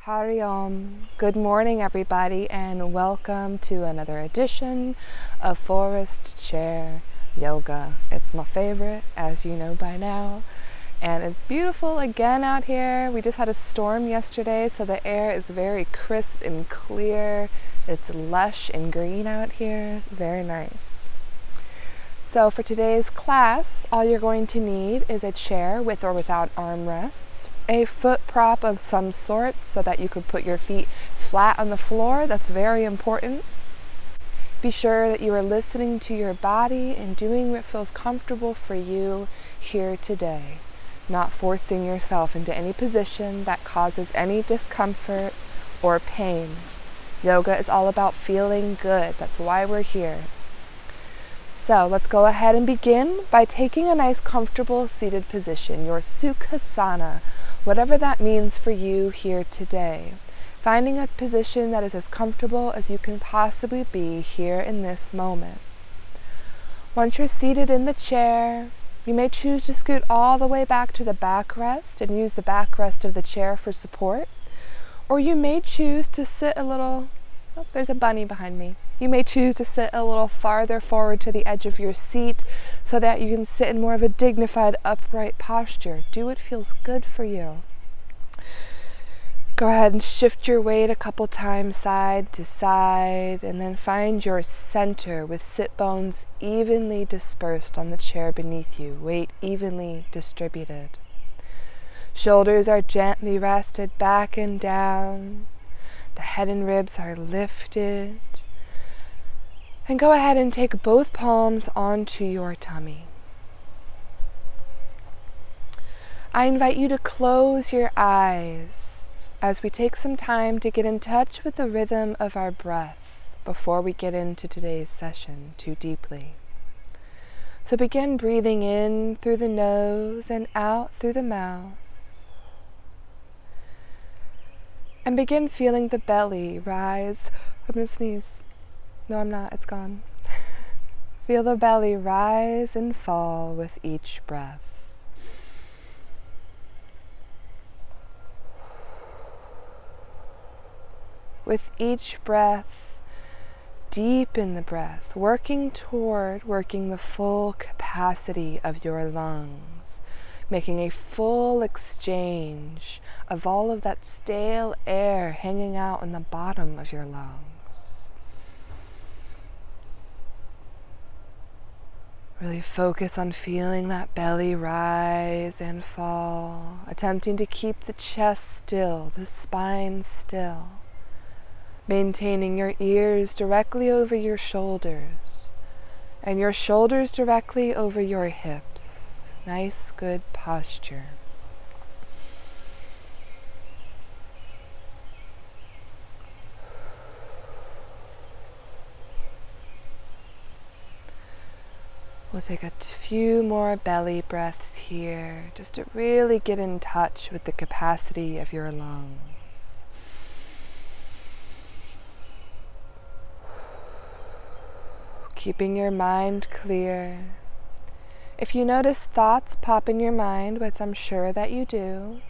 Hari Om. Good morning, everybody, and welcome to another edition of Forest Chair Yoga. It's my favorite, as you know by now, and it's beautiful again out here. We just had a storm yesterday, so the air is very crisp and clear. It's lush and green out here. Very nice. So for today's class, all you're going to need is a chair with or without armrests, a foot prop of some sort so that you could put your feet flat on the floor. That's very important. Be sure that you are listening to your body and doing what feels comfortable for you here today, not forcing yourself into any position that causes any discomfort or pain. Yoga is all about feeling good. That's why we're here. So let's go ahead and begin by taking a nice comfortable seated position, your Sukhasana, whatever that means for you here today. Finding a position that is as comfortable as you can possibly be here in this moment. Once you're seated in the chair, you may choose to scoot all the way back to the backrest and use the backrest of the chair for support, or you may choose to sit a little, there's a bunny behind me. You may choose to sit a little farther forward to the edge of your seat so that you can sit in more of a dignified, upright posture. Do what feels good for you. Go ahead and shift your weight a couple times side to side, and then find your center with sit bones evenly dispersed on the chair beneath you, weight evenly distributed. Shoulders are gently rested back and down. The head and ribs are lifted. And go ahead and take both palms onto your tummy. I invite you to close your eyes as we take some time to get in touch with the rhythm of our breath before we get into today's session too deeply. So begin breathing in through the nose and out through the mouth. And begin feeling the belly rise. I'm going to sneeze. No, I'm not. It's gone. Feel the belly rise and fall with each breath. With each breath, deepen the breath, working toward working the full capacity of your lungs, making a full exchange of all of that stale air hanging out in the bottom of your lungs. Really focus on feeling that belly rise and fall, attempting to keep the chest still, the spine still, maintaining your ears directly over your shoulders and your shoulders directly over your hips. Nice, good posture. We'll take a few more belly breaths here, just to really get in touch with the capacity of your lungs. Keeping your mind clear. If you notice thoughts pop in your mind, which I'm sure that you do,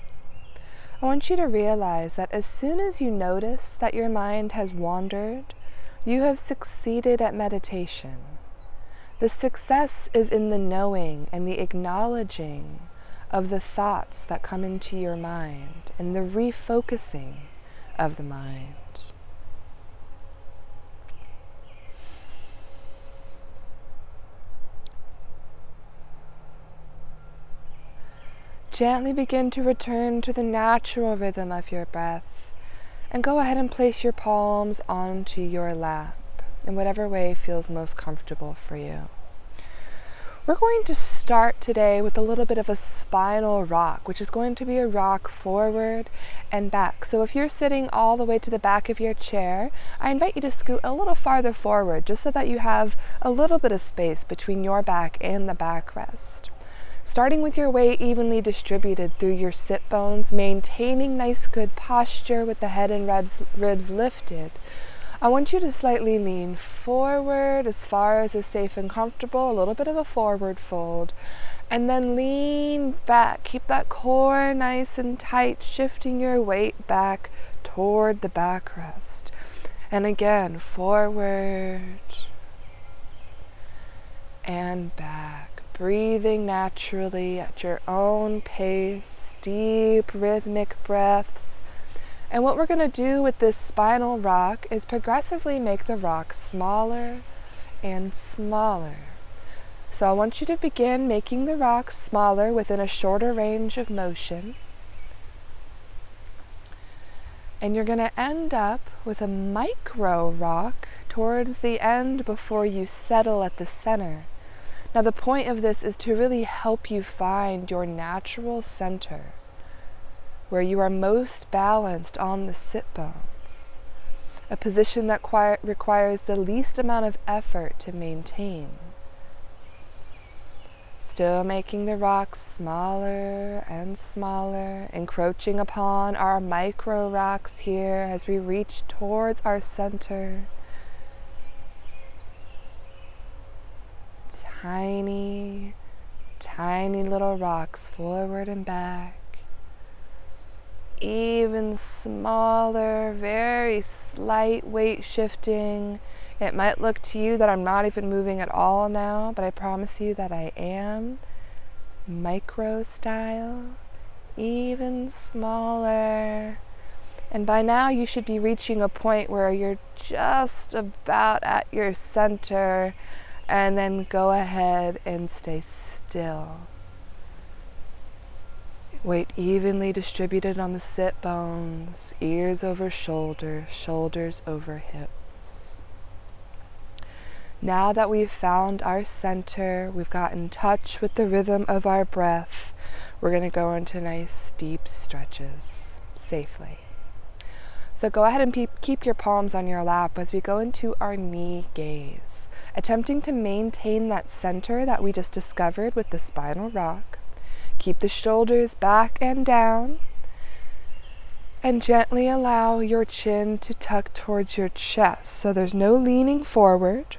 I want you to realize that as soon as you notice that your mind has wandered, you have succeeded at meditation. The success is in the knowing and the acknowledging of the thoughts that come into your mind and the refocusing of the mind. Gently begin to return to the natural rhythm of your breath, and go ahead and place your palms onto your lap in whatever way feels most comfortable for you. We're going to start today with a little bit of a spinal rock, which is going to be a rock forward and back. So if you're sitting all the way to the back of your chair, I invite you to scoot a little farther forward just so that you have a little bit of space between your back and the backrest. Starting with your weight evenly distributed through your sit bones, maintaining nice good posture with the head and ribs lifted. I want you to slightly lean forward as far as is safe and comfortable, a little bit of a forward fold, and then lean back. Keep that core nice and tight, shifting your weight back toward the backrest. And again, forward and back. Breathing naturally at your own pace, deep rhythmic breaths. And what we're going to do with this spinal rock is progressively make the rock smaller and smaller. So I want you to begin making the rock smaller within a shorter range of motion. And you're going to end up with a micro rock towards the end before you settle at the center. Now the point of this is to really help you find your natural center, where you are most balanced on the sit bones, a position that requires the least amount of effort to maintain. Still making the rocks smaller and smaller, encroaching upon our micro rocks here as we reach towards our center. Tiny, tiny little rocks forward and back. Even smaller, very slight weight shifting. It might look to you that I'm not even moving at all now, but I promise you that I am. Micro style, even smaller. And by now you should be reaching a point where you're just about at your center, and then go ahead and stay still. Weight evenly distributed on the sit bones, ears over shoulders, shoulders over hips. Now that we've found our center, we've got in touch with the rhythm of our breath, we're going to go into nice deep stretches safely. So go ahead and keep your palms on your lap as we go into our knee gaze, attempting to maintain that center that we just discovered with the spinal rock. Keep the shoulders back and down, and gently allow your chin to tuck towards your chest, so there's no leaning forward.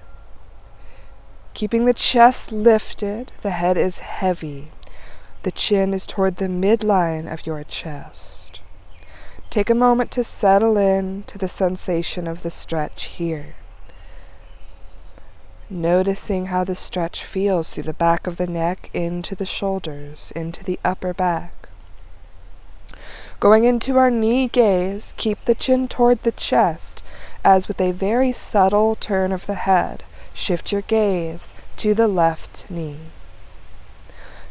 Keeping the chest lifted, the head is heavy. The chin is toward the midline of your chest. Take a moment to settle in to the sensation of the stretch here. Noticing how the stretch feels through the back of the neck, into the shoulders, into the upper back. Going into our knee gaze, keep the chin toward the chest, as with a very subtle turn of the head, shift your gaze to the left knee.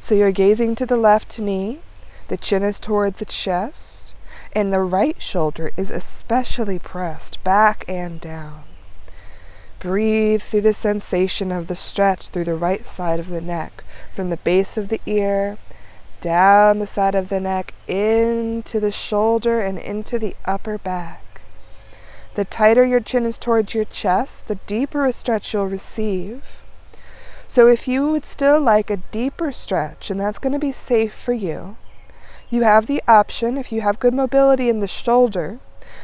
So you're gazing to the left knee, the chin is towards the chest, and the right shoulder is especially pressed back and down. Breathe through the sensation of the stretch through the right side of the neck, from the base of the ear, down the side of the neck, into the shoulder and into the upper back. The tighter your chin is towards your chest, the deeper a stretch you'll receive. So if you would still like a deeper stretch, and that's going to be safe for you, you have the option, if you have good mobility in the shoulder,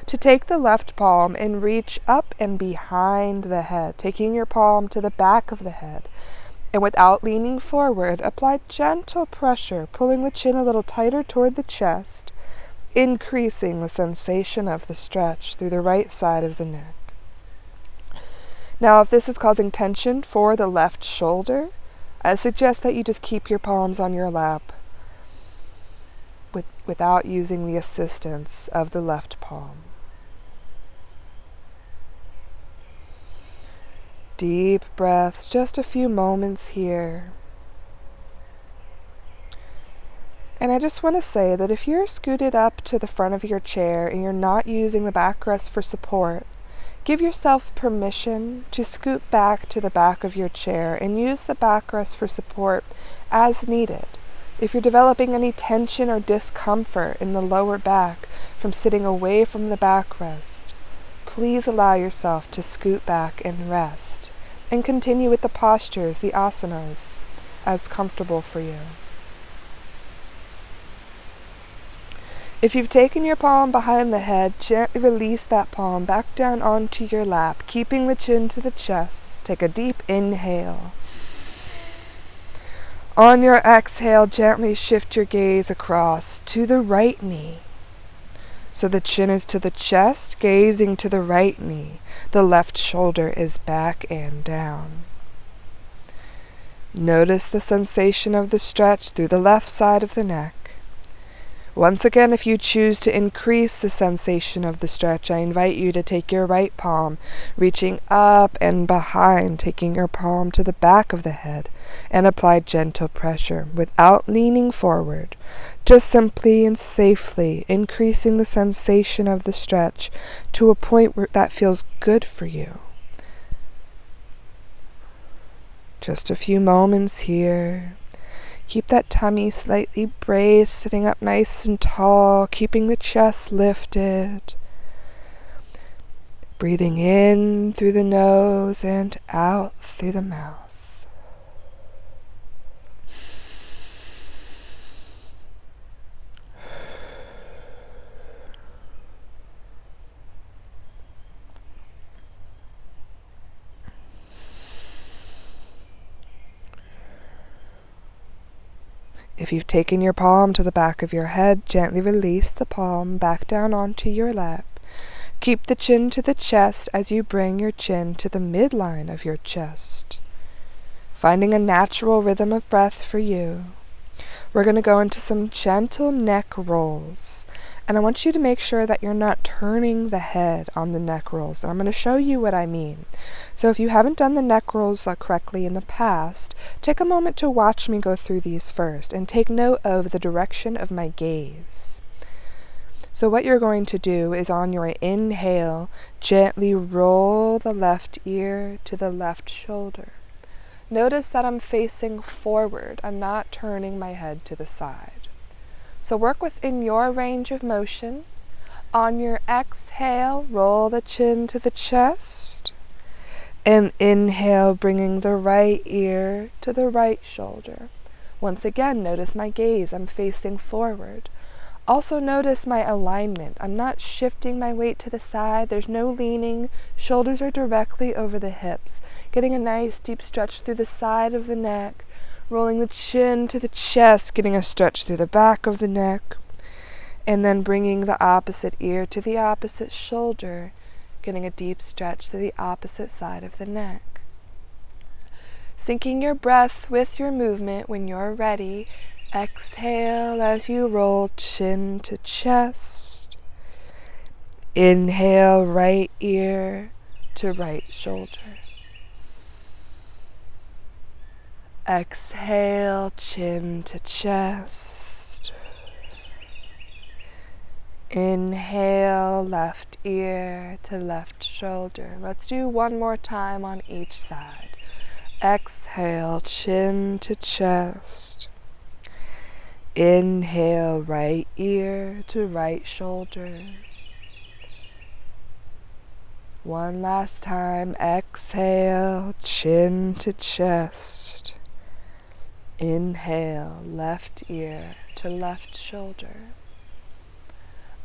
to take the left palm and reach up and behind the head, taking your palm to the back of the head. And without leaning forward, apply gentle pressure, pulling the chin a little tighter toward the chest, increasing the sensation of the stretch through the right side of the neck. Now, if this is causing tension for the left shoulder, I suggest that you just keep your palms on your lap without using the assistance of the left palm. Deep breaths, just a few moments here. And I just want to say that if you're scooted up to the front of your chair and you're not using the backrest for support, give yourself permission to scoot back to the back of your chair and use the backrest for support as needed. If you're developing any tension or discomfort in the lower back from sitting away from the backrest, please allow yourself to scoot back and rest, and continue with the postures, the asanas, as comfortable for you. If you've taken your palm behind the head, gently release that palm back down onto your lap, keeping the chin to the chest. Take a deep inhale. On your exhale, gently shift your gaze across to the right knee. So the chin is to the chest, gazing to the right knee. The left shoulder is back and down. Notice the sensation of the stretch through the left side of the neck. Once again, if you choose to increase the sensation of the stretch, I invite you to take your right palm, reaching up and behind, taking your palm to the back of the head, and apply gentle pressure without leaning forward, just simply and safely increasing the sensation of the stretch to a point where that feels good for you. Just a few moments here. Keep that tummy slightly braced, sitting up nice and tall, keeping the chest lifted. Breathing in through the nose and out through the mouth. If you've taken your palm to the back of your head, gently release the palm back down onto your lap. Keep the chin to the chest as you bring your chin to the midline of your chest. Finding a natural rhythm of breath for you. We're going to go into some gentle neck rolls. And I want you to make sure that you're not turning the head on the neck rolls. And I'm going to show you what I mean. So if you haven't done the neck rolls correctly in the past, take a moment to watch me go through these first and take note of the direction of my gaze. So what you're going to do is on your inhale, gently roll the left ear to the left shoulder. Notice that I'm facing forward. I'm not turning my head to the side. So work within your range of motion. On your exhale, roll the chin to the chest. And inhale, bringing the right ear to the right shoulder. Once again, notice my gaze. I'm facing forward. Also notice my alignment. I'm not shifting my weight to the side. There's no leaning. Shoulders are directly over the hips. Getting a nice deep stretch through the side of the neck. Rolling the chin to the chest, getting a stretch through the back of the neck. And then bringing the opposite ear to the opposite shoulder, getting a deep stretch to the opposite side of the neck. Syncing your breath with your movement when you're ready. Exhale as you roll chin to chest. Inhale, right ear to right shoulder. Exhale, chin to chest. Inhale, left ear to left shoulder. Let's do one more time on each side. Exhale, chin to chest. Inhale, right ear to right shoulder. One last time. Exhale, chin to chest. Inhale, left ear to left shoulder.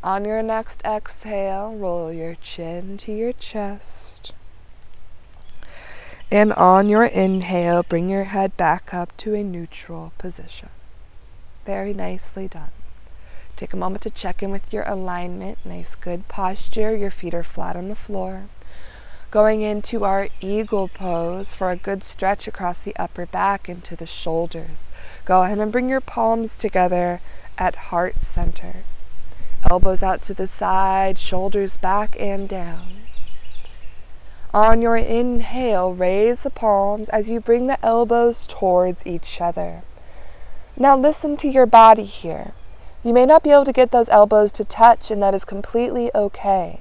On your next exhale, roll your chin to your chest. And on your inhale, bring your head back up to a neutral position. Very nicely done. Take a moment to check in with your alignment. Nice, good posture. Your feet are flat on the floor. Going into our eagle pose for a good stretch across the upper back into the shoulders. Go ahead and bring your palms together at heart center. Elbows out to the side, shoulders back and down. On your inhale, raise the palms as you bring the elbows towards each other. Now listen to your body here. You may not be able to get those elbows to touch, and that is completely okay.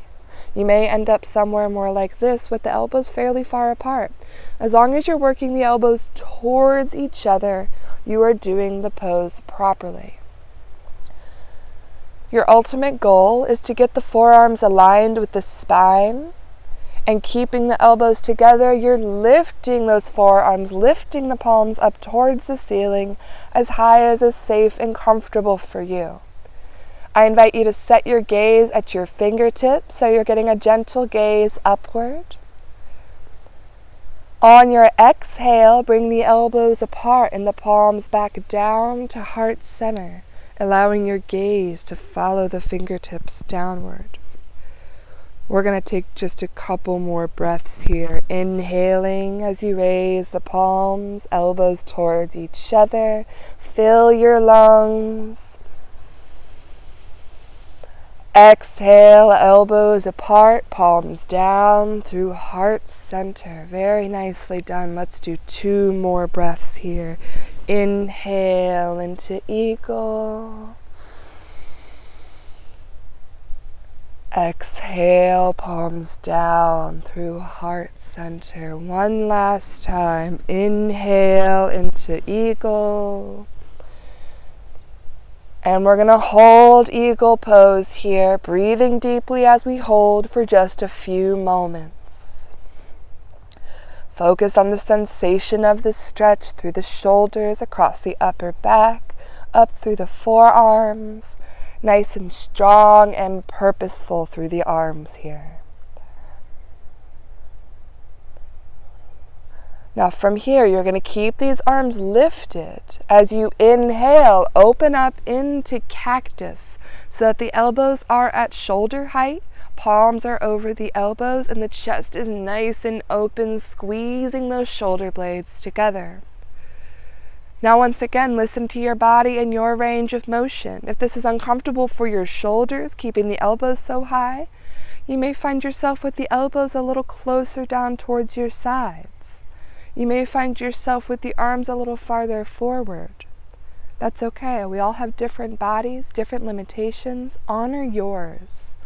You may end up somewhere more like this with the elbows fairly far apart. As long as you're working the elbows towards each other, you are doing the pose properly. Your ultimate goal is to get the forearms aligned with the spine, and keeping the elbows together, you're lifting those forearms, lifting the palms up towards the ceiling as high as is safe and comfortable for you. I invite you to set your gaze at your fingertips so you're getting a gentle gaze upward. On your exhale, bring the elbows apart and the palms back down to heart center. allowing your gaze to follow the fingertips downward. We're going to take just a couple more breaths here. Inhaling as you raise the palms, elbows towards each other. Fill your lungs. Exhale, elbows apart, palms down through heart center. Very nicely done. Let's do 2 more breaths here. Inhale into eagle. Exhale, palms down through heart center. One last time. Inhale into eagle. And we're going to hold eagle pose here, breathing deeply as we hold for just a few moments. Focus on the sensation of the stretch through the shoulders, across the upper back, up through the forearms. Nice and strong and purposeful through the arms here. Now from here, you're going to keep these arms lifted. As you inhale, open up into cactus so that the elbows are at shoulder height, palms are over the elbows, and the chest is nice and open, squeezing those shoulder blades together. Now once again, listen to your body and your range of motion. If this is uncomfortable for your shoulders, keeping the elbows so high, you may find yourself with the elbows a little closer down towards your sides. You may find yourself with the arms a little farther forward. That's okay. We all have different bodies, different limitations. Honor yours.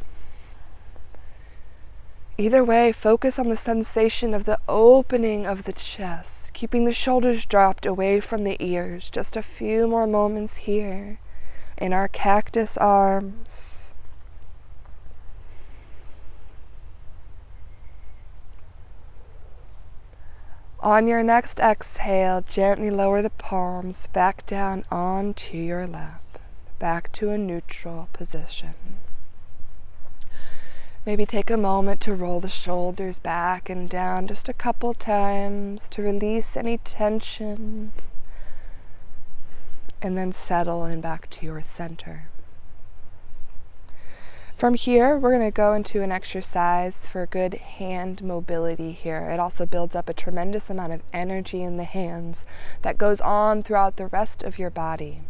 Either way, focus on the sensation of the opening of the chest, keeping the shoulders dropped away from the ears. Just a few more moments here in our cactus arms. On your next exhale, gently lower the palms back down onto your lap, back to a neutral position. Maybe take a moment to roll the shoulders back and down just a couple times to release any tension, and then settle in back to your center. From here, we're going to go into an exercise for good hand mobility here. It also builds up a tremendous amount of energy in the hands that goes on throughout the rest of your body.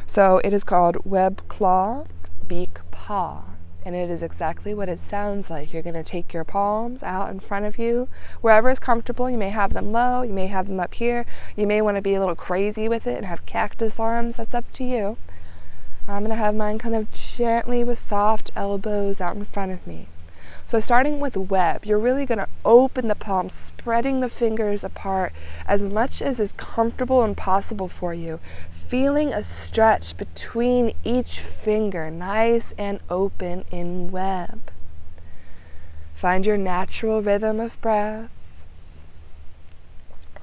So it is called web claw, beak paw. And it is exactly what it sounds like. You're going to take your palms out in front of you, wherever is comfortable. You may have them low, you may have them up here. You may want to be a little crazy with it and have cactus arms. That's up to you. I'm going to have mine kind of gently with soft elbows out in front of me. So starting with web, you're really going to open the palms, spreading the fingers apart as much as is comfortable and possible for you. Feeling a stretch between each finger, nice and open in web. Find your natural rhythm of breath.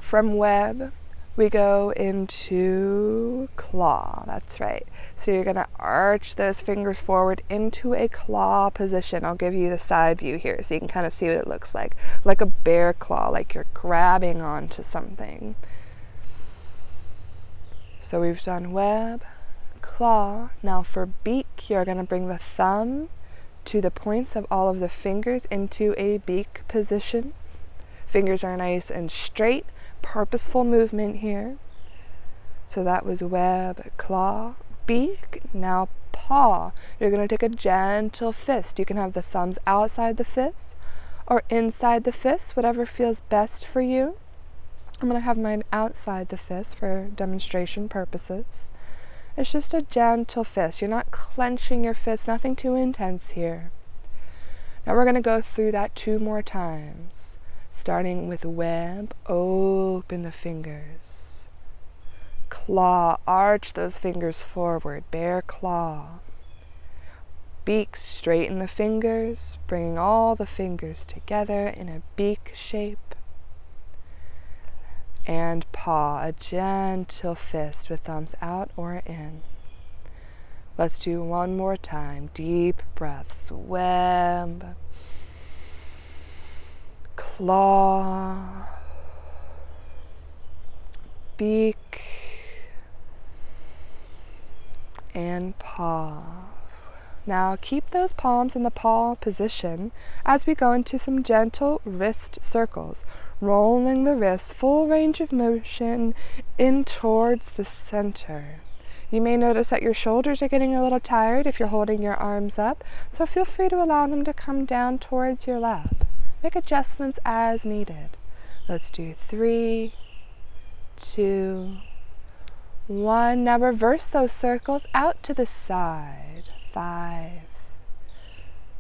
From web, we go into claw. That's right. So you're going to arch those fingers forward into a claw position. I'll give you the side view here so you can kind of see what it looks like a bear claw, like you're grabbing onto something. So we've done web, claw. Now for beak, you're going to bring the thumb to the points of all of the fingers into a beak position. Fingers are nice and straight, purposeful movement here. So that was web, claw, beak. Now paw. You're going to take a gentle fist. You can have the thumbs outside the fist or inside the fist, whatever feels best for you. I'm going to have mine outside the fist for demonstration purposes. It's just a gentle fist. You're not clenching your fist, nothing too intense here. Now we're going to go through that 2 more times. Starting with web, open the fingers. Claw, arch those fingers forward, bear claw. Beak, straighten the fingers, bringing all the fingers together in a beak shape. And paw, a gentle fist with thumbs out or in. Let's do 1 more time. Deep breaths. Web, claw, beak, and paw. Now keep those palms in the paw position as we go into some gentle wrist circles, rolling the wrists full range of motion in towards the center. You may notice that your shoulders are getting a little tired if you're holding your arms up, so feel free to allow them to come down towards your lap. Make adjustments as needed. Let's do 3, 2, 1. Now reverse those circles out to the side. 5,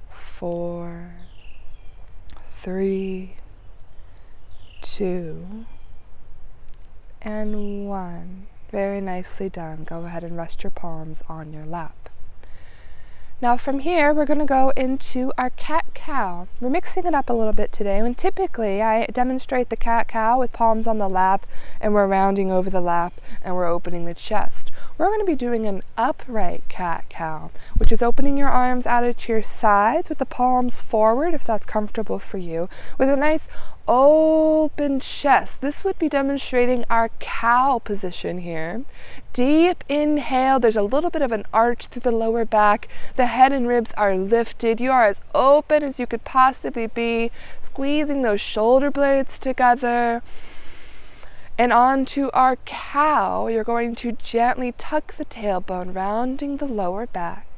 4, 3, 2, and 1. Very nicely done. Go ahead and rest your palms on your lap. Now from here, we're going to go into our cat-cow. We're mixing it up a little bit today. When typically I demonstrate the cat-cow with palms on the lap, and we're rounding over the lap, and we're opening the chest. We're going to be doing an upright cat-cow, which is opening your arms out to your sides with the palms forward, if that's comfortable for you, with a nice open chest. This would be demonstrating our cow position here. Deep inhale. There's a little bit of an arch through the lower back. The head and ribs are lifted. You are as open as you could possibly be, squeezing those shoulder blades together. And onto our cow, you're going to gently tuck the tailbone, rounding the lower back.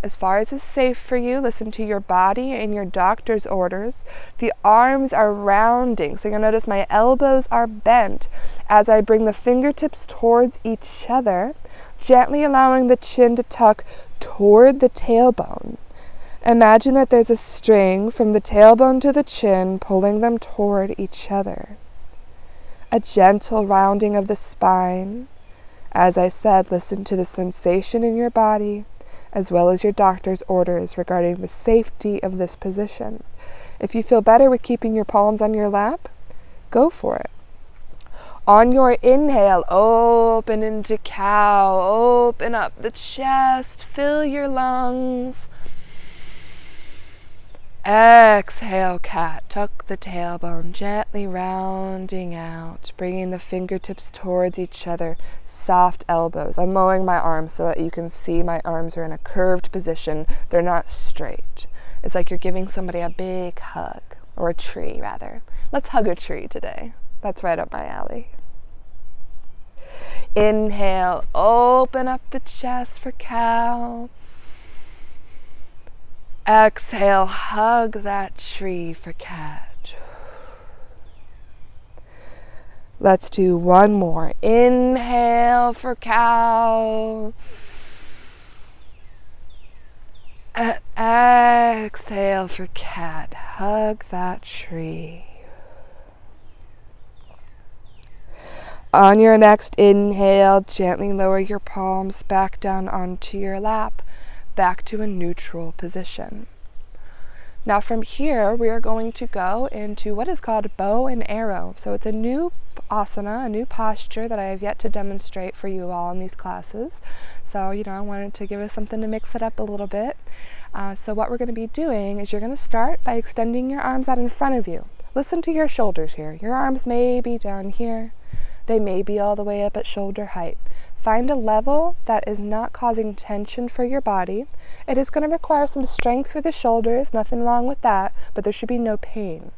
As far as is safe for you, listen to your body and your doctor's orders. The arms are rounding, so you'll notice my elbows are bent as I bring the fingertips towards each other, gently allowing the chin to tuck toward the tailbone. Imagine that there's a string from the tailbone to the chin, pulling them toward each other. A gentle rounding of the spine. As I said, listen to the sensation in your body, as well as your doctor's orders regarding the safety of this position. If you feel better with keeping your palms on your lap, go for it. On your inhale, open into cow, open up the chest, fill your lungs. Exhale, cat. Tuck the tailbone, gently rounding out, bringing the fingertips towards each other, soft elbows. I'm lowering my arms so that you can see my arms are in a curved position. They're not straight. It's like you're giving somebody a big hug, or a tree, rather. Let's hug a tree today. That's right up my alley. Inhale, open up the chest for cow. Exhale, hug that tree for cat. Let's do one more. Inhale for cow. Exhale for cat. Hug that tree. On your next inhale, gently lower your palms back down onto your lap, back to a neutral position. Now from here, we are going to go into what is called bow and arrow. So it's a new asana, a new posture that I have yet to demonstrate for you all in these classes. So, I wanted to give us something to mix it up a little bit. So what we're going to be doing is you're going to start by extending your arms out in front of you. Listen to your shoulders here. Your arms may be down here. They may be all the way up at shoulder height. Find a level that is not causing tension for your body. It is going to require some strength for the shoulders, nothing wrong with that, but there should be no pain.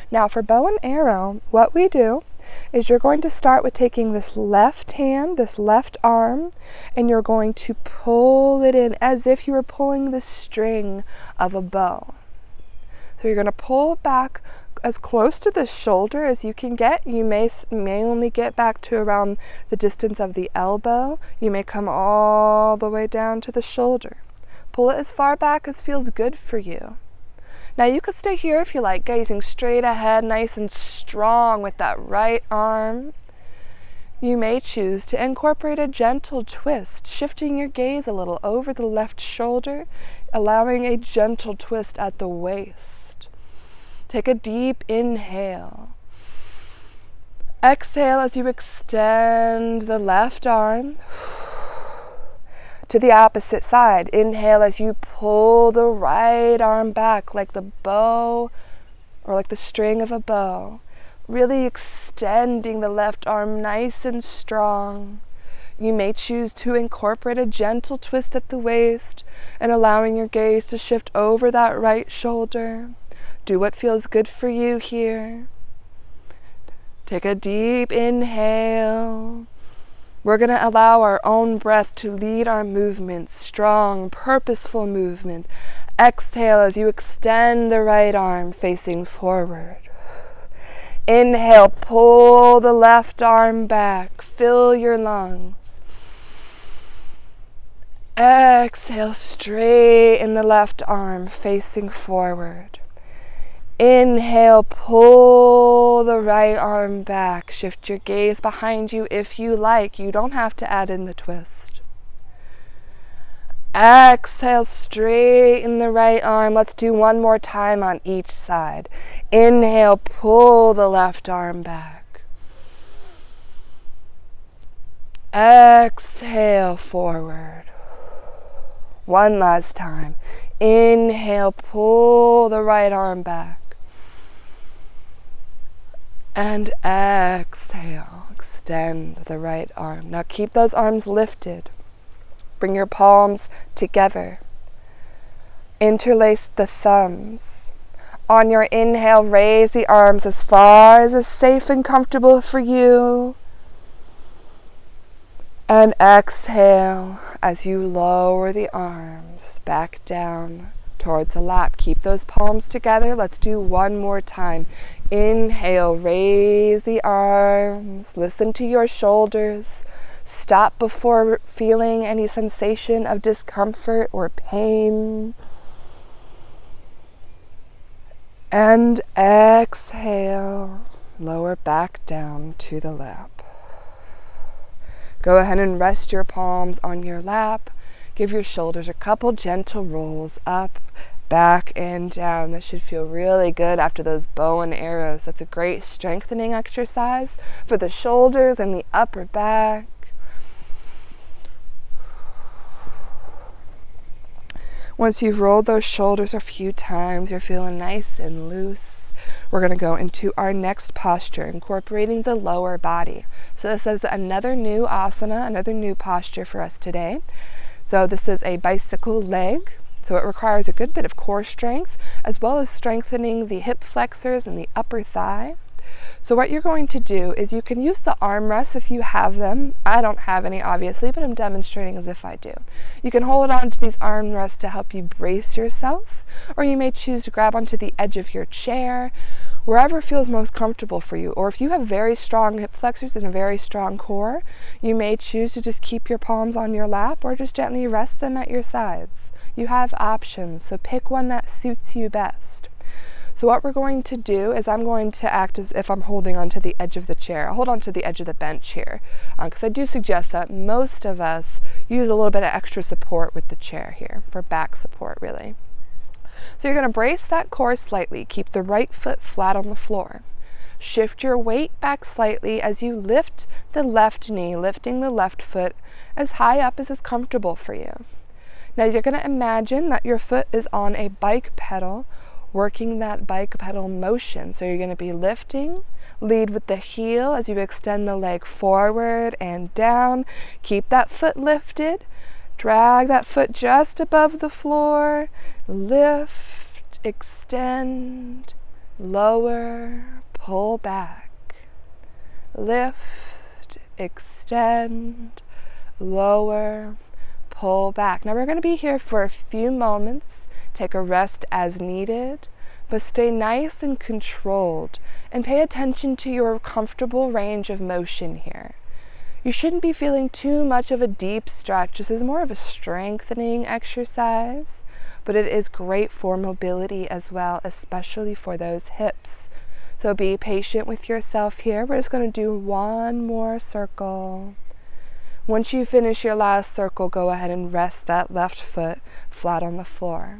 Now for bow and arrow, what we do is you're going to start with taking this left hand, this left arm, and you're going to pull it in as if you were pulling the string of a bow. So you're going to pull back as close to the shoulder as you can get. You may only get back to around the distance of the elbow. You may come all the way down to the shoulder. Pull it as far back as feels good for you. Now you could stay here if you like, gazing straight ahead, nice and strong with that right arm. You may choose to incorporate a gentle twist, shifting your gaze a little over the left shoulder, allowing a gentle twist at the waist. Take a deep inhale. Exhale as you extend the left arm to the opposite side. Inhale as you pull the right arm back like the bow or like the string of a bow. Really extending the left arm nice and strong. You may choose to incorporate a gentle twist at the waist and allowing your gaze to shift over that right shoulder. Do what feels good for you here. Take a deep inhale. We're going to allow our own breath to lead our movement, strong, purposeful movement. Exhale as you extend the right arm facing forward. Inhale, pull the left arm back, fill your lungs. Exhale, straighten the left arm facing forward. Inhale, pull the right arm back. Shift your gaze behind you if you like. You don't have to add in the twist. Exhale, straighten the right arm. Let's do one more time on each side. Inhale, pull the left arm back. Exhale, forward. One last time. Inhale, pull the right arm back. And exhale, extend the right arm. Now keep those arms lifted. Bring your palms together. Interlace the thumbs. On your inhale, raise the arms as far as is safe and comfortable for you. And exhale as you lower the arms back down towards the lap. Keep those palms together. Let's do one more time. Inhale, raise the arms. Listen to your shoulders. Stop before feeling any sensation of discomfort or pain. And exhale, lower back down to the lap. Go ahead and rest your palms on your lap. Give your shoulders a couple gentle rolls up, back, and down. This should feel really good after those bow and arrows. That's a great strengthening exercise for the shoulders and the upper back. Once you've rolled those shoulders a few times, you're feeling nice and loose. We're going to go into our next posture, incorporating the lower body. So this is another new asana, another new posture for us today. So this is a bicycle leg. So it requires a good bit of core strength, as well as strengthening the hip flexors and the upper thigh. So what you're going to do is you can use the armrests if you have them. I don't have any, obviously, but I'm demonstrating as if I do. You can hold on to these armrests to help you brace yourself, or you may choose to grab onto the edge of your chair, wherever feels most comfortable for you. Or if you have very strong hip flexors and a very strong core, you may choose to just keep your palms on your lap or just gently rest them at your sides. You have options, so pick one that suits you best. So what we're going to do is I'm going to act as if I'm holding onto the edge of the chair. I'll hold onto the edge of the bench here, because I do suggest that most of us use a little bit of extra support with the chair here, for back support really. So you're going to brace that core slightly. Keep the right foot flat on the floor. Shift your weight back slightly as you lift the left knee, lifting the left foot as high up as is comfortable for you. Now you're going to imagine that your foot is on a bike pedal, working that bike pedal motion. So you're going to be lifting, lead with the heel as you extend the leg forward and down. Keep that foot lifted. Drag that foot just above the floor. Lift, extend, lower, pull back. Lift, extend, lower, pull back. Now we're going to be here for a few moments. Take a rest as needed, but stay nice and controlled and pay attention to your comfortable range of motion here. You shouldn't be feeling too much of a deep stretch. This is more of a strengthening exercise, but it is great for mobility as well, especially for those hips. So be patient with yourself here. We're just going to do one more circle. Once you finish your last circle, go ahead and rest that left foot flat on the floor.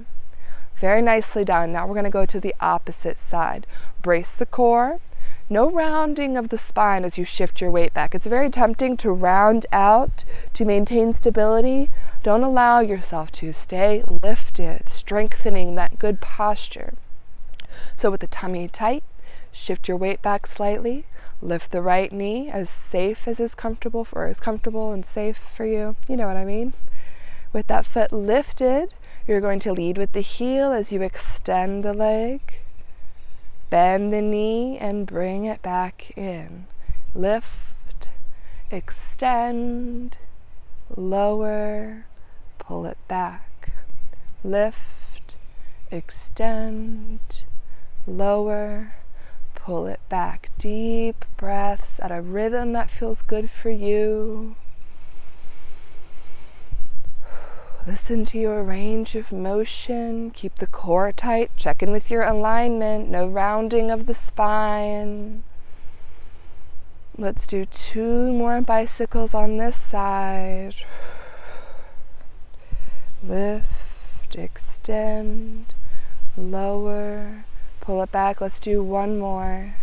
Very nicely done. Now we're going to go to the opposite side. Brace the core. No rounding of the spine as you shift your weight back. It's very tempting to round out to maintain stability. Don't allow yourself to. Stay lifted, strengthening that good posture. So with the tummy tight, shift your weight back slightly. Lift the right knee as safe as is comfortable and safe for you. You know what I mean? With that foot lifted, you're going to lead with the heel as you extend the leg. Bend the knee and bring it back in. Lift, extend, lower, pull it back. Lift, extend, lower, pull it back. Deep breaths at a rhythm that feels good for you. Listen to your range of motion. Keep the core tight. Check in with your alignment. No rounding of the spine. Let's do 2 more bicycles on this side. Lift, extend, lower, pull it back. Let's do 1 more.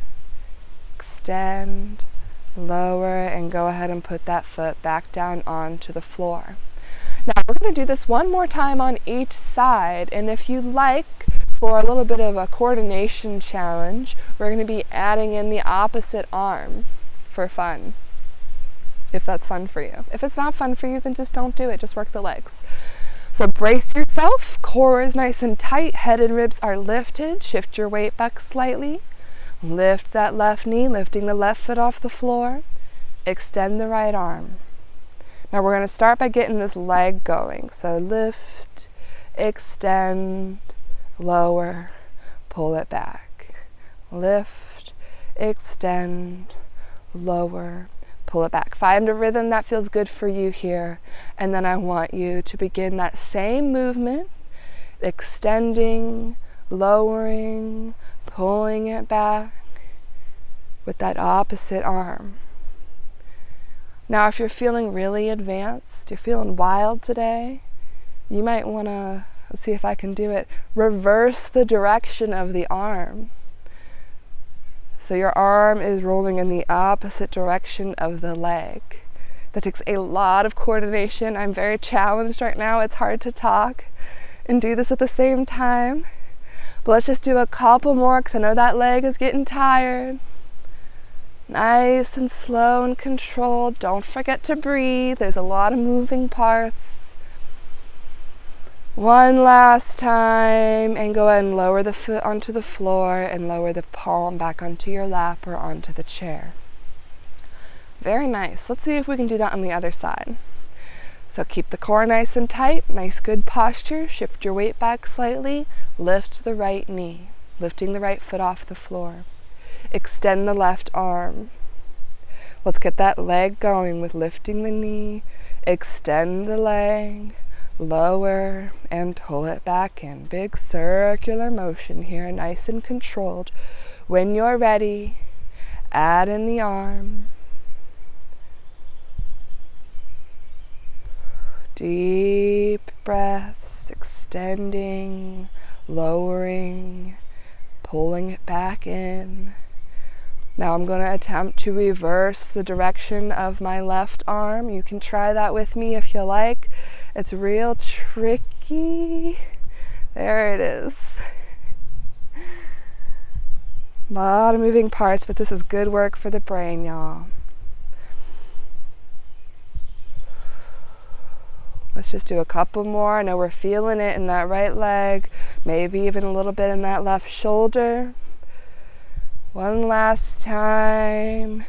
Extend, lower, and go ahead and put that foot back down onto the floor. Now we're going to do this 1 more time on each side, and if you like, for a little bit of a coordination challenge, we're going to be adding in the opposite arm for fun, if that's fun for you. If it's not fun for you, then just don't do it. Just work the legs. So brace yourself. Core is nice and tight. Head and ribs are lifted. Shift your weight back slightly. Lift that left knee, lifting the left foot off the floor. Extend the right arm. Now we're going to start by getting this leg going. So lift, extend, lower, pull it back. Lift, extend, lower, pull it back. Find a rhythm that feels good for you here. And then I want you to begin that same movement, extending, lowering, pulling it back with that opposite arm. Now, if you're feeling really advanced, you're feeling wild today, you might want to, let's see if I can do it, reverse the direction of the arm. So your arm is rolling in the opposite direction of the leg. That takes a lot of coordination. I'm very challenged right now. It's hard to talk and do this at the same time. But let's just do a couple more because I know that leg is getting tired. Nice and slow and controlled. Don't forget to breathe. There's a lot of moving parts. 1 last time, and go ahead and lower the foot onto the floor and lower the palm back onto your lap or onto the chair. Very nice. Let's see if we can do that on the other side. So keep the core nice and tight. Nice good posture. Shift your weight back slightly. Lift the right knee, lifting the right foot off the floor. Extend the left arm. Let's get that leg going with lifting the knee, extend the leg, lower, and pull it back in. Big circular motion here, nice and controlled. When you're ready, add in the arm. Deep breaths, extending, lowering, pulling it back in. Now I'm going to attempt to reverse the direction of my left arm. You can try that with me if you like. It's real tricky. There it is. A lot of moving parts, but this is good work for the brain, y'all. Let's just do a couple more. I know we're feeling it in that right leg, maybe even a little bit in that left shoulder. 1 last time.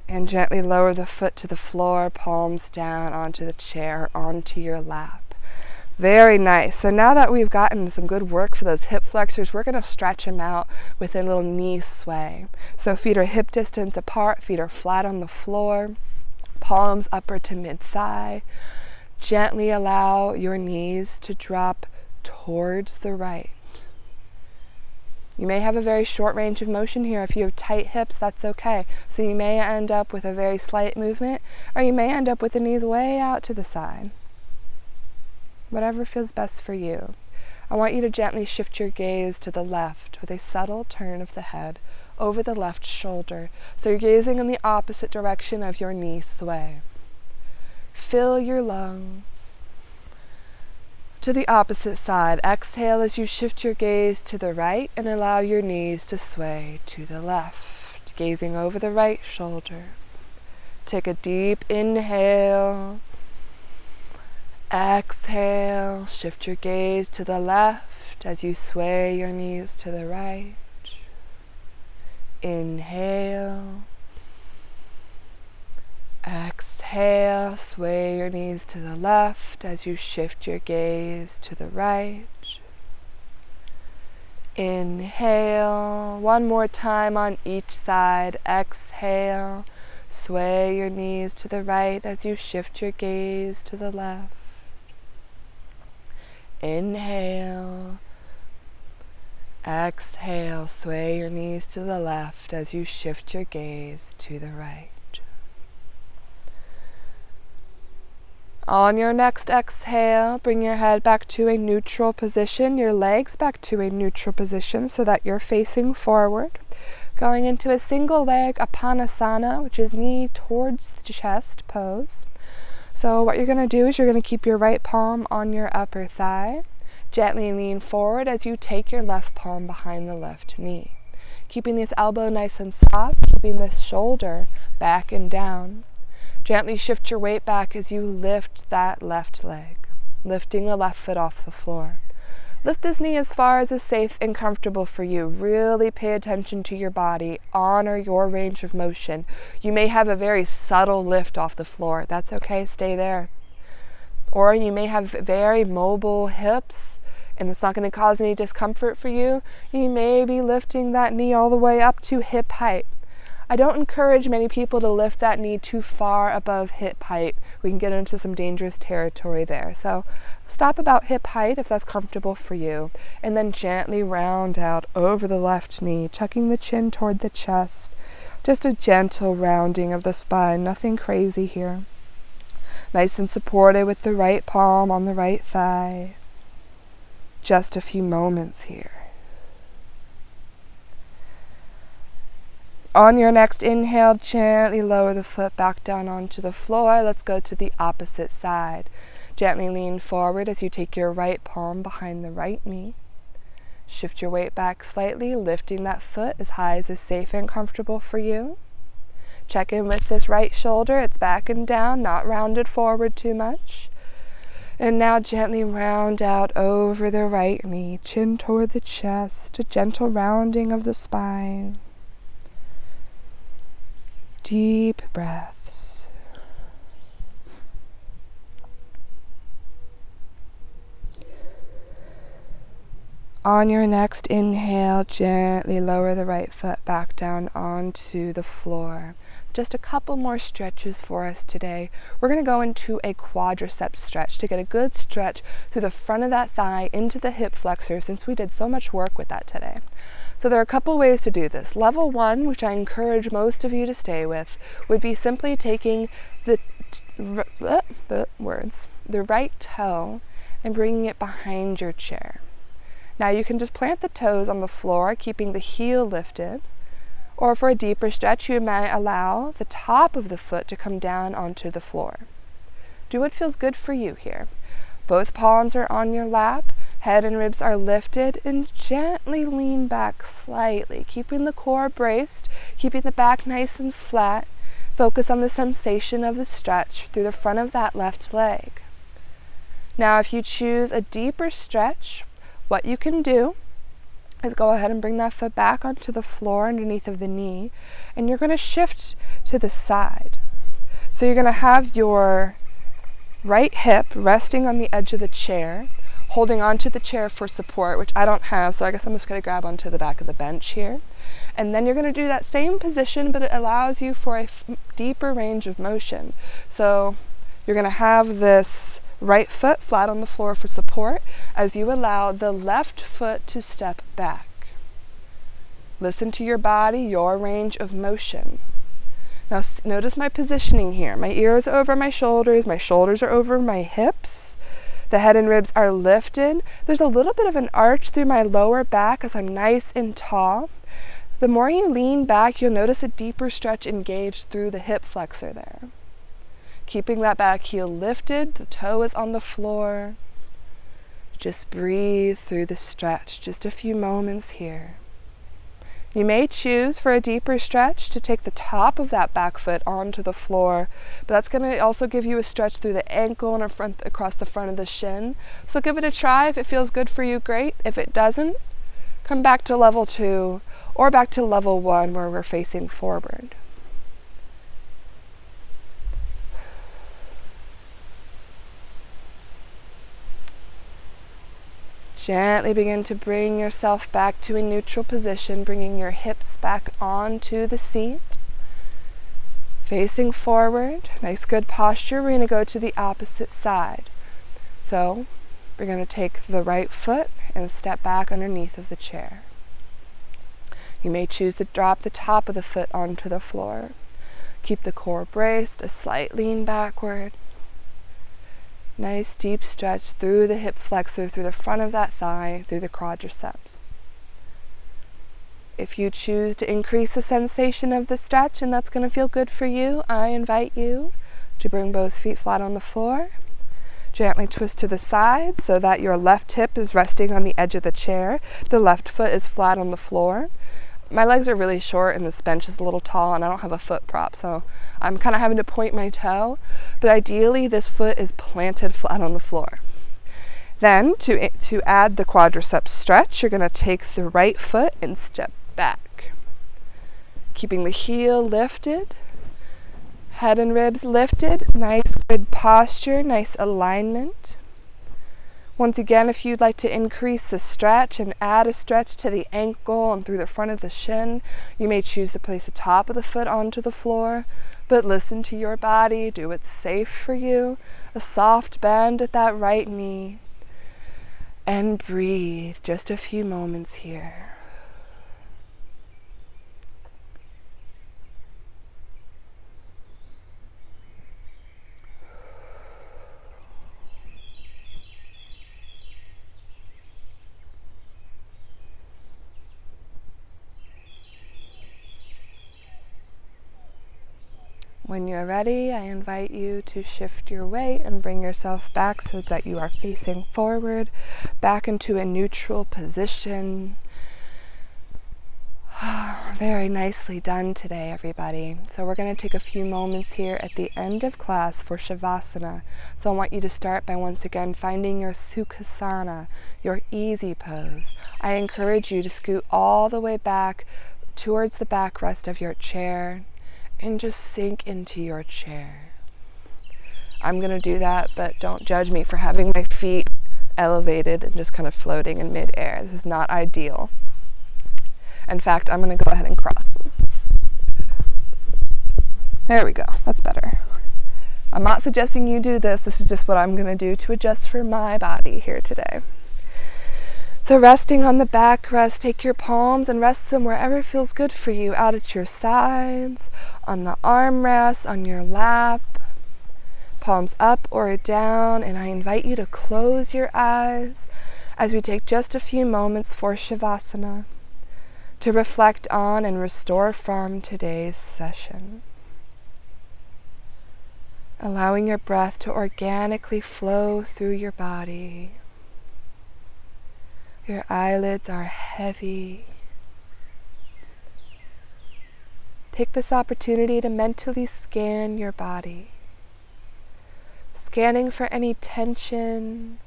And gently lower the foot to the floor, palms down onto the chair, onto your lap. Very nice. So now that we've gotten some good work for those hip flexors, we're going to stretch them out with a little knee sway. So feet are hip distance apart, feet are flat on the floor, palms upper to mid-thigh. Gently allow your knees to drop towards the right. You may have a very short range of motion here. If you have tight hips, that's okay. So you may end up with a very slight movement, or you may end up with the knees way out to the side. Whatever feels best for you. I want you to gently shift your gaze to the left with a subtle turn of the head over the left shoulder. So you're gazing in the opposite direction of your knee sway. Fill your lungs. To the opposite side. Exhale as you shift your gaze to the right and allow your knees to sway to the left, gazing over the right shoulder. Take a deep inhale. Exhale, shift your gaze to the left as you sway your knees to the right. Inhale. Exhale, sway your knees to the left as you shift your gaze to the right. Inhale, one more time on each side. Exhale, sway your knees to the right as you shift your gaze to the left. Inhale. Exhale, sway your knees to the left as you shift your gaze to the right. On your next exhale, bring your head back to a neutral position, your legs back to a neutral position so that you're facing forward. Going into a single leg apanasana, which is knee towards the chest pose. So what you're going to do is you're going to keep your right palm on your upper thigh. Gently lean forward as you take your left palm behind the left knee. Keeping this elbow nice and soft, keeping this shoulder back and down. Gently shift your weight back as you lift that left leg, lifting the left foot off the floor. Lift this knee as far as is safe and comfortable for you. Really pay attention to your body. Honor your range of motion. You may have a very subtle lift off the floor. That's okay, stay there. Or you may have very mobile hips, and it's not going to cause any discomfort for you. You may be lifting that knee all the way up to hip height. I don't encourage many people to lift that knee too far above hip height. We can get into some dangerous territory there. So stop about hip height if that's comfortable for you. And then gently round out over the left knee, tucking the chin toward the chest. Just a gentle rounding of the spine, nothing crazy here. Nice and supported with the right palm on the right thigh. Just a few moments here. On your next inhale, gently lower the foot back down onto the floor. Let's go to the opposite side. Gently lean forward as you take your right palm behind the right knee. Shift your weight back slightly, lifting that foot as high as is safe and comfortable for you. Check in with this right shoulder. It's back and down, not rounded forward too much. And now gently round out over the right knee, chin toward the chest, a gentle rounding of the spine. Deep breaths. On your next inhale, gently lower the right foot back down onto the floor. Just a couple more stretches for us today. We're going to go into a quadricep stretch to get a good stretch through the front of that thigh into the hip flexor, since we did so much work with that today. So there are a couple ways to do this. Level 1, which I encourage most of you to stay with, would be simply taking the right toe and bringing it behind your chair. Now you can just plant the toes on the floor, keeping the heel lifted. Or for a deeper stretch, you might allow the top of the foot to come down onto the floor. Do what feels good for you here. Both palms are on your lap. Head and ribs are lifted, and gently lean back slightly, keeping the core braced, keeping the back nice and flat. Focus on the sensation of the stretch through the front of that left leg. Now, if you choose a deeper stretch, what you can do is go ahead and bring that foot back onto the floor underneath of the knee, and you're going to shift to the side. So you're going to have your right hip resting on the edge of the chair, holding onto the chair for support, which I don't have, so I guess I'm just going to grab onto the back of the bench here. And then you're going to do that same position, but it allows you for a deeper range of motion. So you're going to have this right foot flat on the floor for support as you allow the left foot to step back. Listen to your body, your range of motion. Now notice my positioning here. My ears are over my shoulders are over my hips. The head and ribs are lifted. There's a little bit of an arch through my lower back as I'm nice and tall. The more you lean back, you'll notice a deeper stretch engaged through the hip flexor there. Keeping that back heel lifted, the toe is on the floor. Just breathe through the stretch, just a few moments here. You may choose for a deeper stretch to take the top of that back foot onto the floor, but that's going to also give you a stretch through the ankle and across the front of the shin. So give it a try. If it feels good for you, great. If it doesn't, come back to level 2 or back to level 1 where we're facing forward. Gently begin to bring yourself back to a neutral position, bringing your hips back onto the seat. Facing forward, nice good posture. We're going to go to the opposite side. So we're going to take the right foot and step back underneath of the chair. You may choose to drop the top of the foot onto the floor. Keep the core braced, a slight lean backward. Nice deep stretch through the hip flexor, through the front of that thigh, through the quadriceps. If you choose to increase the sensation of the stretch and that's going to feel good for you, I invite you to bring both feet flat on the floor. Gently twist to the side so that your left hip is resting on the edge of the chair. The left foot is flat on the floor. My legs are really short and this bench is a little tall and I don't have a foot prop, so I'm kind of having to point my toe, but ideally this foot is planted flat on the floor. Then to add the quadricep stretch, you're going to take the right foot and step back, keeping the heel lifted, head and ribs lifted, nice good posture, nice alignment. Once again, if you'd like to increase the stretch and add a stretch to the ankle and through the front of the shin, you may choose to place the top of the foot onto the floor, but listen to your body, do what's safe for you. A soft bend at that right knee, and breathe just a few moments here. When you're ready, I invite you to shift your weight and bring yourself back so that you are facing forward, back into a neutral position. Very nicely done today, everybody. So we're going to take a few moments here at the end of class for Shavasana. So I want you to start by once again finding your Sukhasana, your easy pose. I encourage you to scoot all the way back towards the backrest of your chair and just sink into your chair. I'm going to do that, but don't judge me for having my feet elevated and just kind of floating in midair. This is not ideal. In fact, I'm going to go ahead and cross them. There we go. That's better. I'm not suggesting you do this. This is just what I'm going to do to adjust for my body here today. So resting on the backrest, take your palms and rest them wherever feels good for you, out at your sides, on the armrests, on your lap, palms up or down, and I invite you to close your eyes as we take just a few moments for Shavasana to reflect on and restore from today's session. Allowing your breath to organically flow through your body. Your eyelids are heavy. Take this opportunity to mentally scan your body, scanning for any tension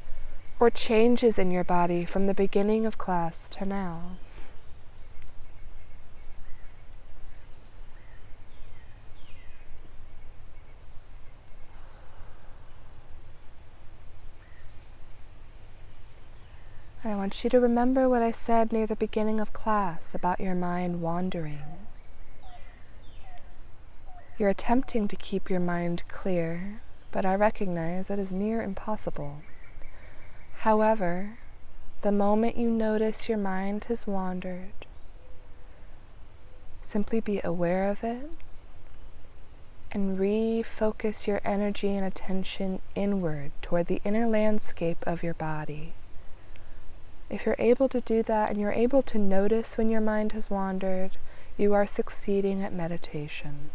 or changes in your body from the beginning of class to now. And I want you to remember what I said near the beginning of class about your mind wandering. You're attempting to keep your mind clear, but I recognize that is near impossible. However, the moment you notice your mind has wandered, simply be aware of it and refocus your energy and attention inward toward the inner landscape of your body. If you're able to do that and you're able to notice when your mind has wandered, you are succeeding at meditation.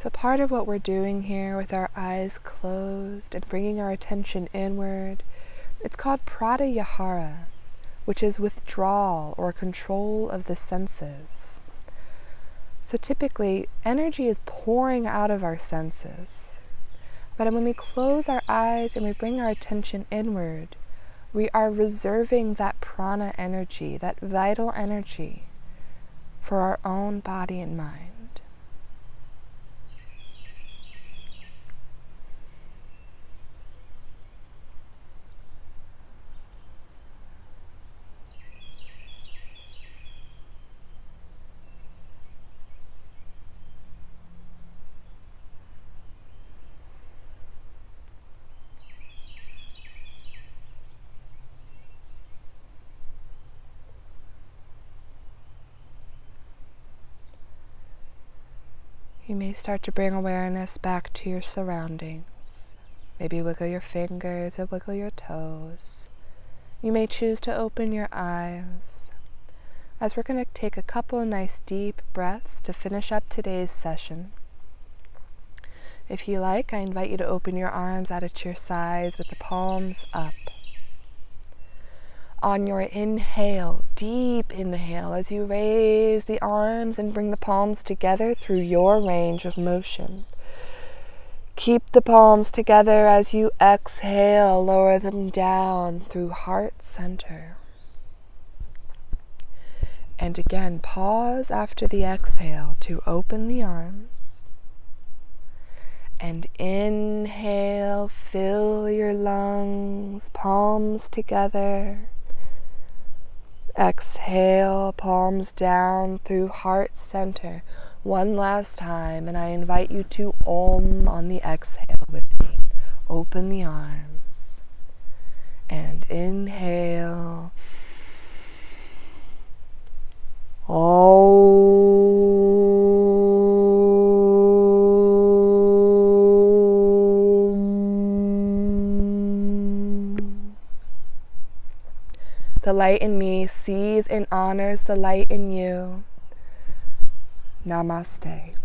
So part of what we're doing here with our eyes closed and bringing our attention inward, it's called pratyahara, which is withdrawal or control of the senses. So typically, energy is pouring out of our senses. But when we close our eyes and we bring our attention inward, we are reserving that prana energy, that vital energy, for our own body and mind. You may start to bring awareness back to your surroundings. Maybe wiggle your fingers or wiggle your toes. You may choose to open your eyes. As we're going to take a couple nice deep breaths to finish up today's session. If you like, I invite you to open your arms out at your sides with the palms up. On your inhale, deep inhale, as you raise the arms and bring the palms together through your range of motion. Keep the palms together as you exhale, lower them down through heart center. And again, pause after the exhale to open the arms. And inhale, fill your lungs, palms together. Exhale, palms down through heart center. One last time, and I invite you to Om on the exhale with me. Open the arms. And inhale. The light in me sees and honors the light in you. Namaste.